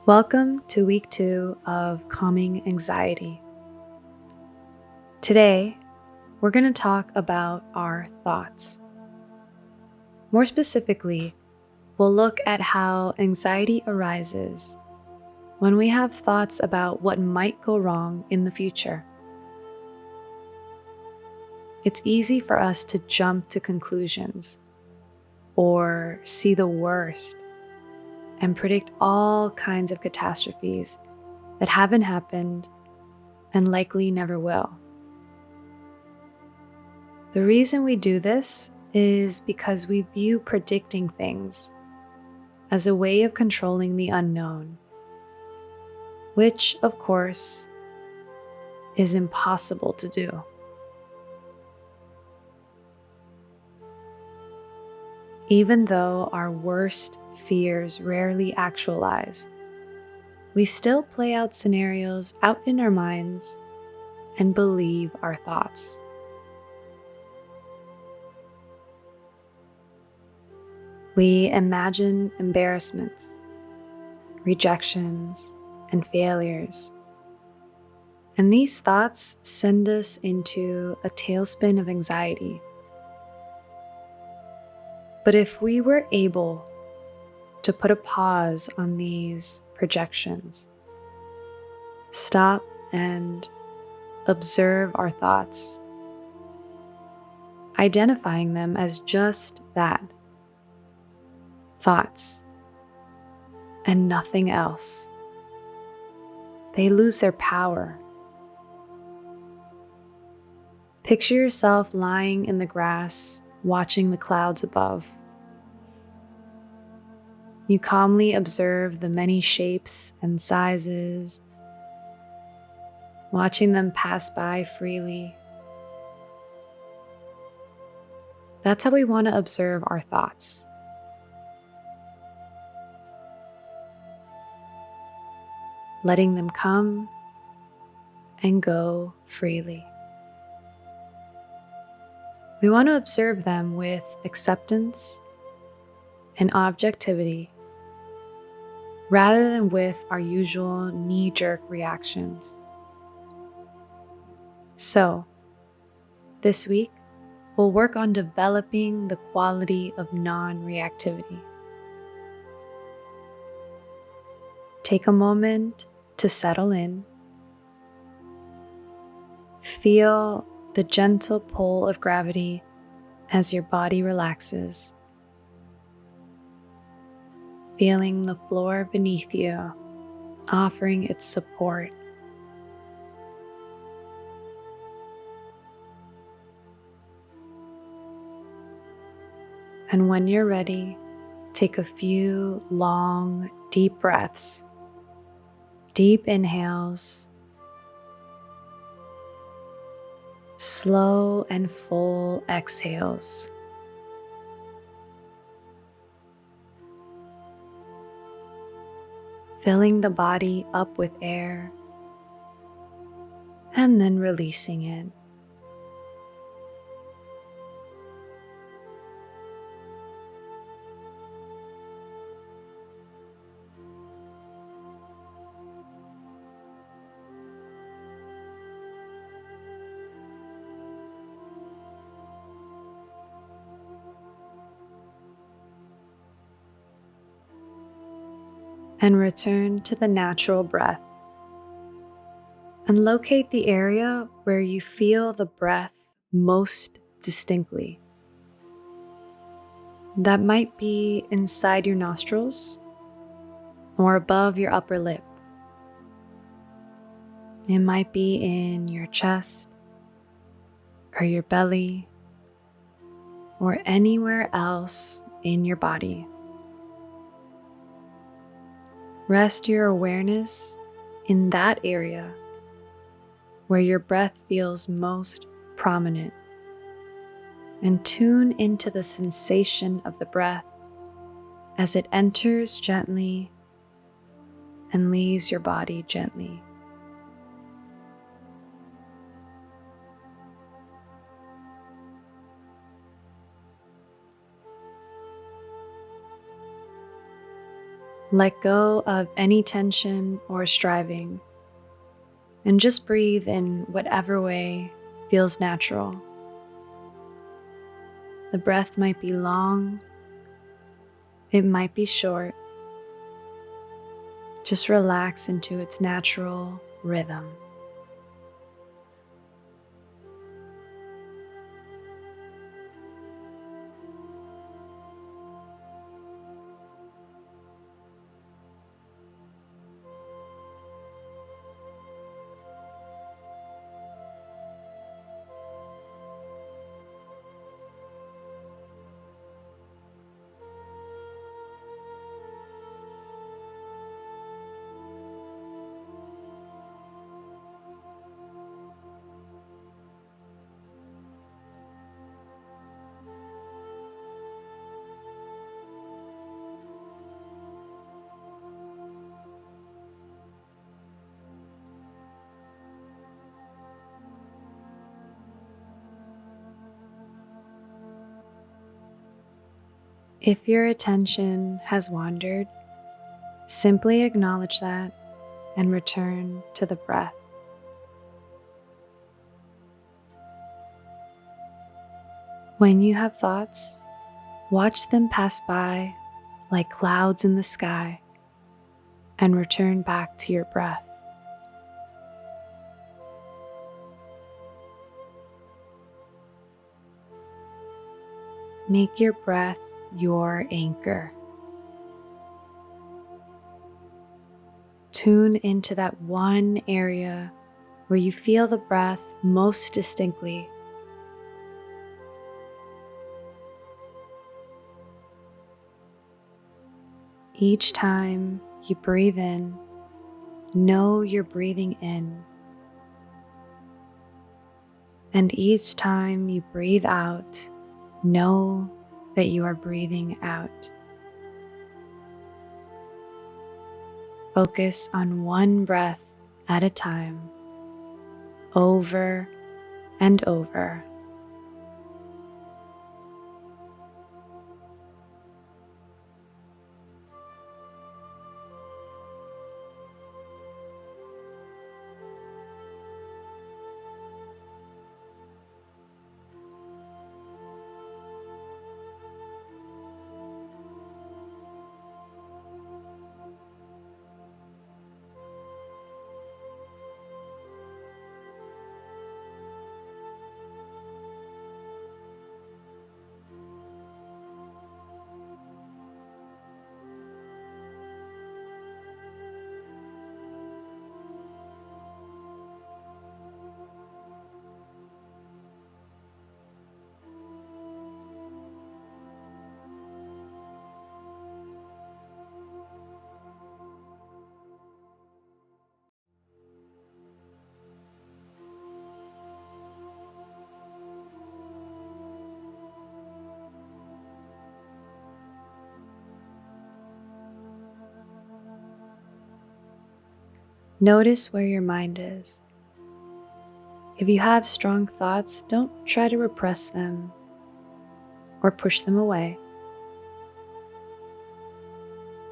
Welcome to week 2 of Calming Anxiety. Today, we're going to talk about our thoughts. More specifically, we'll look at how anxiety arises when we have thoughts about what might go wrong in the future. It's easy for us to jump to conclusions or see the worst and predict all kinds of catastrophes that haven't happened and likely never will. The reason we do this is because we view predicting things as a way of controlling the unknown, which, of course, is impossible to do. Even though our worst fears rarely actualize, we still play out scenarios out in our minds and believe our thoughts. We imagine embarrassments, rejections, and failures. And these thoughts send us into a tailspin of anxiety. But if we were able to put a pause on these projections, stop and observe our thoughts, identifying them as just that, thoughts, and nothing else, they lose their power. Picture yourself lying in the grass, watching the clouds above. You calmly observe the many shapes and sizes, watching them pass by freely. That's how we want to observe our thoughts. Letting them come and go freely. We want to observe them with acceptance and objectivity rather than with our usual knee-jerk reactions. So, this week, we'll work on developing the quality of non-reactivity. Take a moment to settle in. Feel the gentle pull of gravity as your body relaxes. Feeling the floor beneath you, offering its support. And when you're ready, take a few long, deep breaths. Deep inhales, slow and full exhales. Filling the body up with air and then releasing it. And return to the natural breath. And locate the area where you feel the breath most distinctly. That might be inside your nostrils or above your upper lip. It might be in your chest or your belly or anywhere else in your body. Rest your awareness in that area where your breath feels most prominent, and tune into the sensation of the breath as it enters gently and leaves your body gently. Let go of any tension or striving and just breathe in whatever way feels natural. The breath might be long, it might be short. Just relax into its natural rhythm. If your attention has wandered, simply acknowledge that and return to the breath. When you have thoughts, watch them pass by like clouds in the sky and return back to your breath. Make your breath your anchor. Tune into that one area where you feel the breath most distinctly. Each time you breathe in, know you're breathing in. And each time you breathe out, know that you are breathing out. Focus on one breath at a time, over and over. Notice where your mind is. If you have strong thoughts, don't try to repress them or push them away.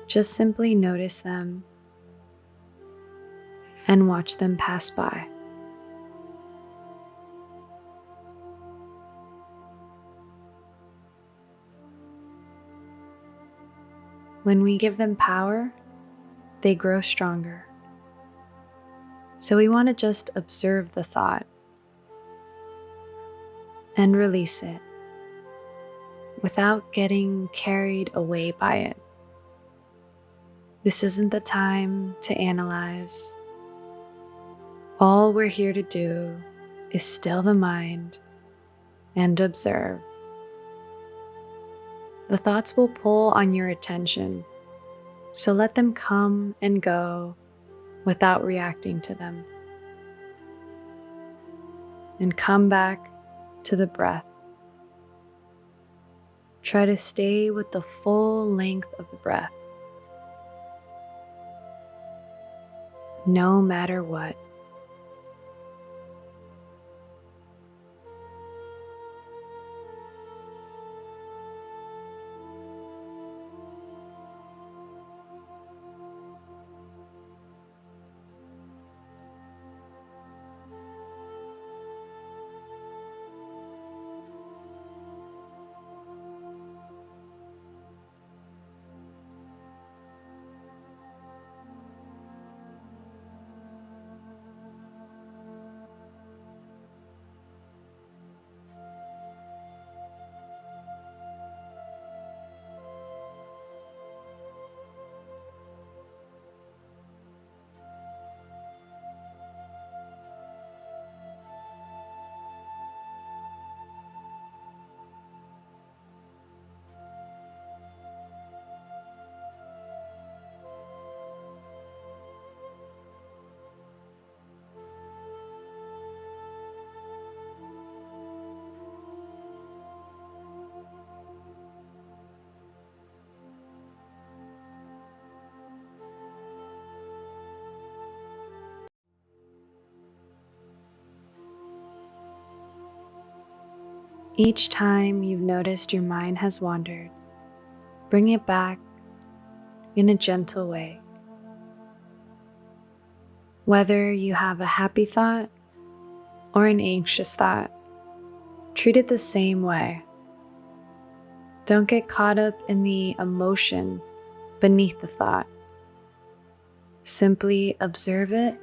Just simply notice them and watch them pass by. When we give them power, they grow stronger. So we want to just observe the thought and release it without getting carried away by it. This isn't the time to analyze. All we're here to do is still the mind and observe. The thoughts will pull on your attention, so let them come and go without reacting to them. And come back to the breath. Try to stay with the full length of the breath, no matter what. Each time you've noticed your mind has wandered, bring it back in a gentle way. Whether you have a happy thought or an anxious thought, treat it the same way. Don't get caught up in the emotion beneath the thought. Simply observe it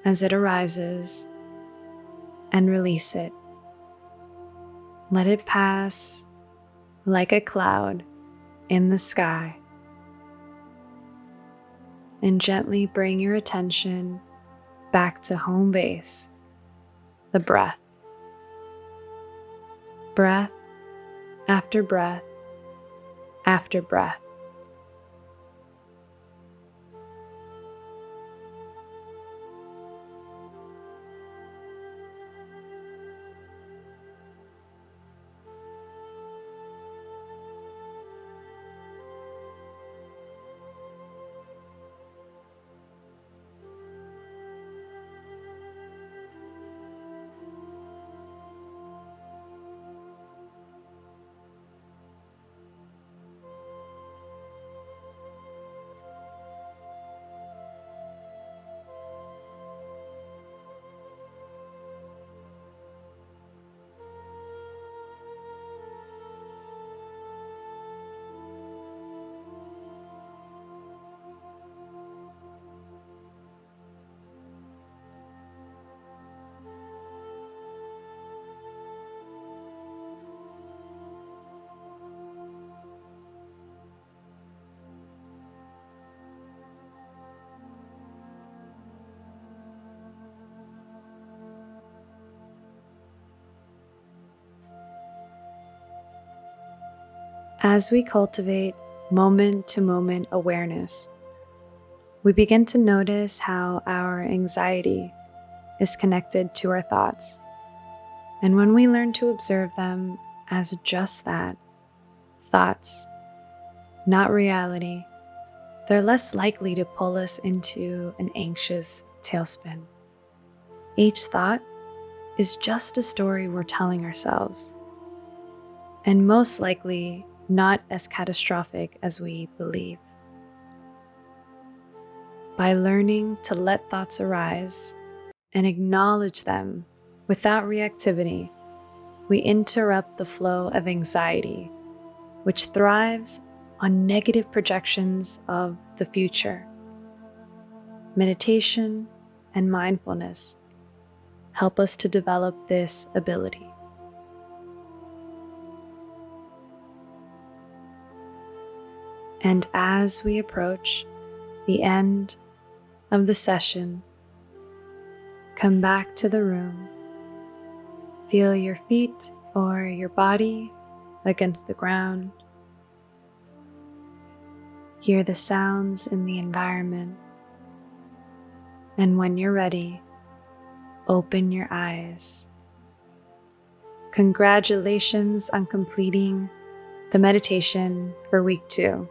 as it arises and release it. Let it pass like a cloud in the sky. And gently bring your attention back to home base, the breath. Breath after breath after breath. As we cultivate moment-to-moment awareness, we begin to notice how our anxiety is connected to our thoughts. And when we learn to observe them as just that, thoughts, not reality, they're less likely to pull us into an anxious tailspin. Each thought is just a story we're telling ourselves, and most likely not as catastrophic as we believe. By learning to let thoughts arise and acknowledge them without reactivity, we interrupt the flow of anxiety, which thrives on negative projections of the future. Meditation and mindfulness help us to develop this ability. And as we approach the end of the session, come back to the room. Feel your feet or your body against the ground. Hear the sounds in the environment. And when you're ready, open your eyes. Congratulations on completing the meditation for week 2.